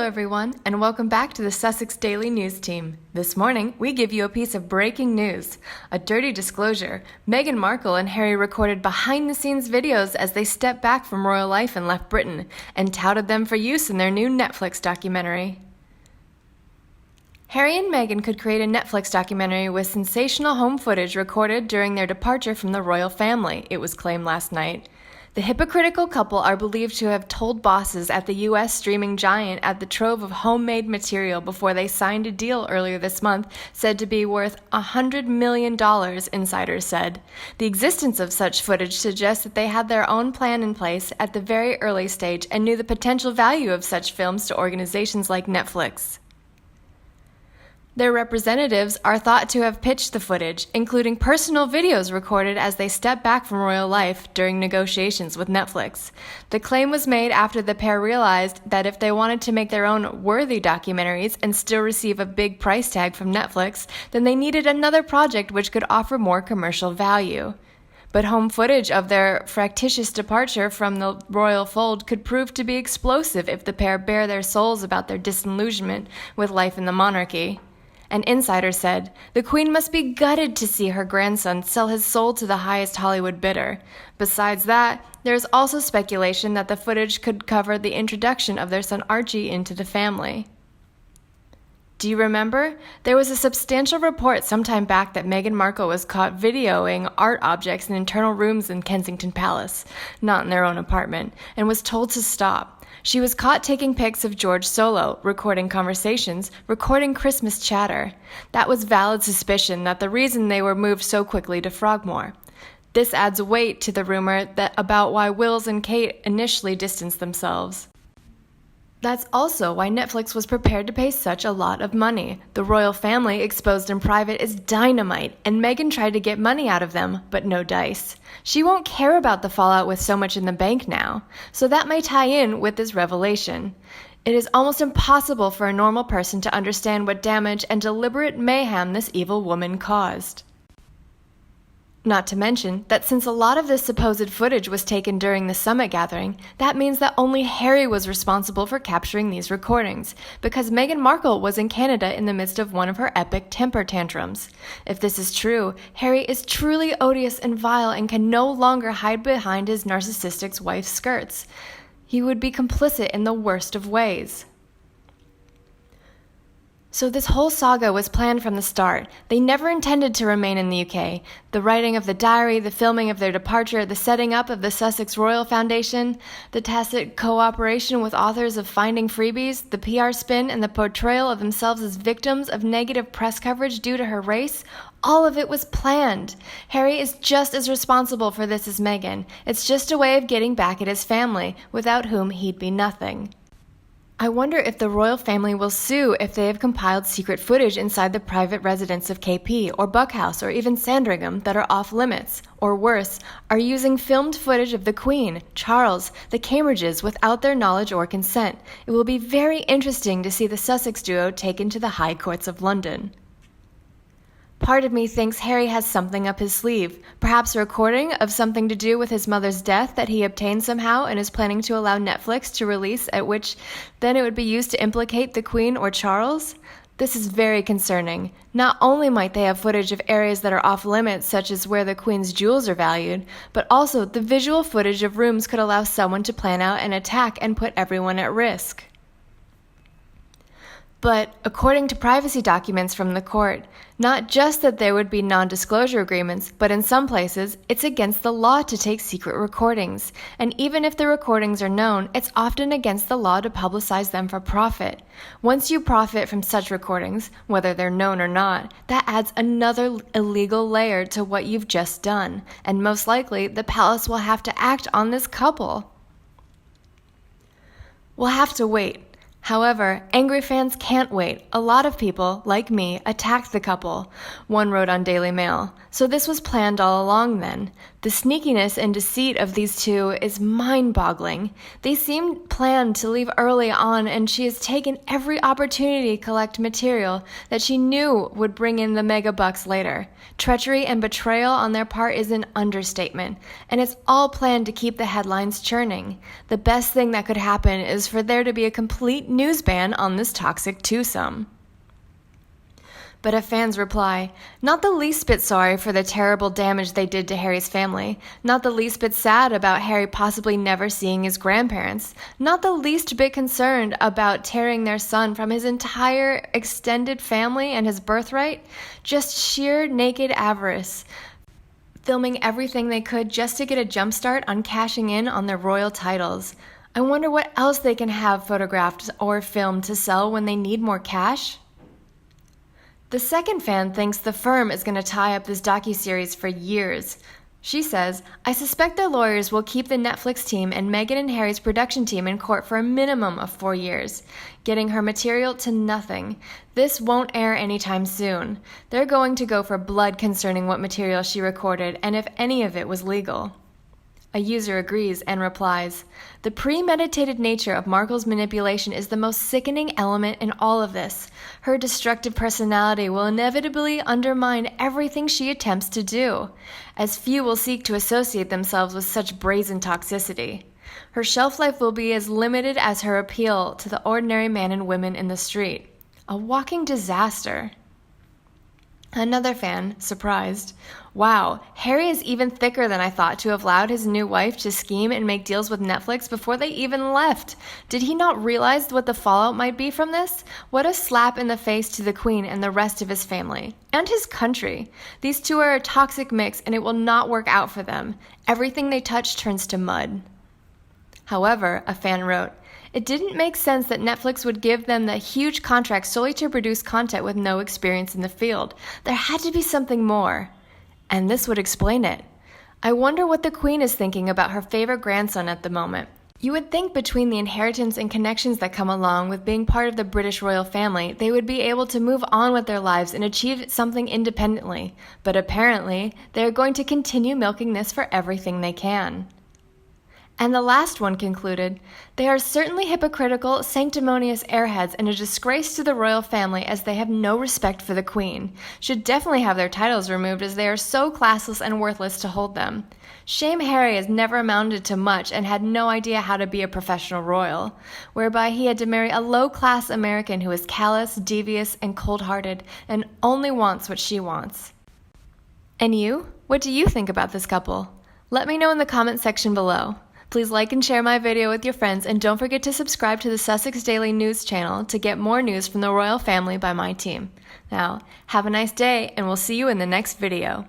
Hello everyone, and welcome back to the Sussex Daily News Team. This morning, we give you a piece of breaking news. A dirty disclosure: Meghan Markle and Harry recorded behind-the-scenes videos as they stepped back from royal life and left Britain, and touted them for use in their new Netflix documentary. Harry and Meghan could create a Netflix documentary with sensational home footage recorded during their departure from the royal family, it was claimed last night. The hypocritical couple are believed to have told bosses at the U.S. streaming giant at the trove of homemade material before they signed a deal earlier this month said to be worth $100 million, insiders said. The existence of such footage suggests that they had their own plan in place at the very early stage and knew the potential value of such films to organizations like Netflix. Their representatives are thought to have pitched the footage, including personal videos recorded as they stepped back from royal life during negotiations with Netflix. The claim was made after the pair realized that if they wanted to make their own worthy documentaries and still receive a big price tag from Netflix, then they needed another project which could offer more commercial value. But home footage of their fractious departure from the royal fold could prove to be explosive if the pair bare their souls about their disillusionment with life in the monarchy. An insider said, "The Queen must be gutted to see her grandson sell his soul to the highest Hollywood bidder." Besides that, there is also speculation that the footage could cover the introduction of their son Archie into the family. Do you remember? There was a substantial report sometime back that Meghan Markle was caught videoing art objects in internal rooms in Kensington Palace, not in their own apartment, and was told to stop. She was caught taking pics of George Solo, recording conversations, recording Christmas chatter. That was valid suspicion that the reason they were moved so quickly to Frogmore. This adds weight to the rumor about why Wills and Kate initially distanced themselves. That's also why Netflix was prepared to pay such a lot of money. The royal family exposed in private is dynamite, and Meghan tried to get money out of them, but no dice. She won't care about the fallout with so much in the bank now, so that may tie in with this revelation. It is almost impossible for a normal person to understand what damage and deliberate mayhem this evil woman caused. Not to mention that since a lot of this supposed footage was taken during the summit gathering, that means that only Harry was responsible for capturing these recordings, because Meghan Markle was in Canada in the midst of one of her epic temper tantrums. If this is true, Harry is truly odious and vile and can no longer hide behind his narcissistic wife's skirts. He would be complicit in the worst of ways. So this whole saga was planned from the start. They never intended to remain in the UK. The writing of the diary, the filming of their departure, the setting up of the Sussex Royal Foundation, the tacit cooperation with authors of Finding Freebies, the PR spin, and the portrayal of themselves as victims of negative press coverage due to her race, all of it was planned. Harry is just as responsible for this as Meghan. It's just a way of getting back at his family, without whom he'd be nothing. I wonder if the royal family will sue if they have compiled secret footage inside the private residence of KP or Buckhouse or even Sandringham that are off limits, or worse, are using filmed footage of the Queen, Charles, the Cambridges without their knowledge or consent. It will be very interesting to see the Sussex duo taken to the High Courts of London. Part of me thinks Harry has something up his sleeve, perhaps a recording of something to do with his mother's death that he obtained somehow and is planning to allow Netflix to release, at which then it would be used to implicate the Queen or Charles. This is very concerning. Not only might they have footage of areas that are off limits, such as where the Queen's jewels are valued, but also the visual footage of rooms could allow someone to plan out an attack and put everyone at risk. But, according to privacy documents from the court, not just that there would be non-disclosure agreements, but in some places, it's against the law to take secret recordings. And even if the recordings are known, it's often against the law to publicize them for profit. Once you profit from such recordings, whether they're known or not, that adds another illegal layer to what you've just done. And most likely, the palace will have to act on this couple. We'll have to wait. However, angry fans can't wait. A lot of people, like me, attacked the couple, one wrote on Daily Mail. So this was planned all along then. The sneakiness and deceit of these two is mind-boggling. They seem planned to leave early on, and she has taken every opportunity to collect material that she knew would bring in the mega bucks later. Treachery and betrayal on their part is an understatement, and it's all planned to keep the headlines churning. The best thing that could happen is for there to be a complete news ban on this toxic twosome. But a fan's reply, not the least bit sorry for the terrible damage they did to Harry's family, not the least bit sad about Harry possibly never seeing his grandparents, not the least bit concerned about tearing their son from his entire extended family and his birthright, just sheer naked avarice, filming everything they could just to get a jump start on cashing in on their royal titles. I wonder what else they can have photographed or filmed to sell when they need more cash? The second fan thinks the firm is going to tie up this docuseries for years. She says, I suspect their lawyers will keep the Netflix team and Meghan and Harry's production team in court for a minimum of 4 years, getting her material to nothing. This won't air anytime soon. They're going to go for blood concerning what material she recorded and if any of it was legal. A user agrees and replies, the premeditated nature of Markle's manipulation is the most sickening element in all of this. Her destructive personality will inevitably undermine everything she attempts to do, as few will seek to associate themselves with such brazen toxicity. Her shelf life will be as limited as her appeal to the ordinary man and women in the street. A walking disaster. Another fan, surprised, wow, Harry is even thicker than I thought to have allowed his new wife to scheme and make deals with Netflix before they even left. Did he not realize what the fallout might be from this? What a slap in the face to the Queen and the rest of his family. And his country. These two are a toxic mix and it will not work out for them. Everything they touch turns to mud. However, a fan wrote, it didn't make sense that Netflix would give them the huge contract solely to produce content with no experience in the field. There had to be something more. And this would explain it. I wonder what the Queen is thinking about her favorite grandson at the moment. You would think between the inheritance and connections that come along with being part of the British royal family, they would be able to move on with their lives and achieve something independently. But apparently, they are going to continue milking this for everything they can. And the last one concluded, they are certainly hypocritical, sanctimonious airheads and a disgrace to the royal family as they have no respect for the Queen. Should definitely have their titles removed as they are so classless and worthless to hold them. Shame Harry has never amounted to much and had no idea how to be a professional royal, whereby he had to marry a low-class American who is callous, devious, and cold-hearted and only wants what she wants. And you? What do you think about this couple? Let me know in the comment section below. Please like and share my video with your friends and don't forget to subscribe to the Sussex Daily News channel to get more news from the royal family by my team. Now, have a nice day and we'll see you in the next video.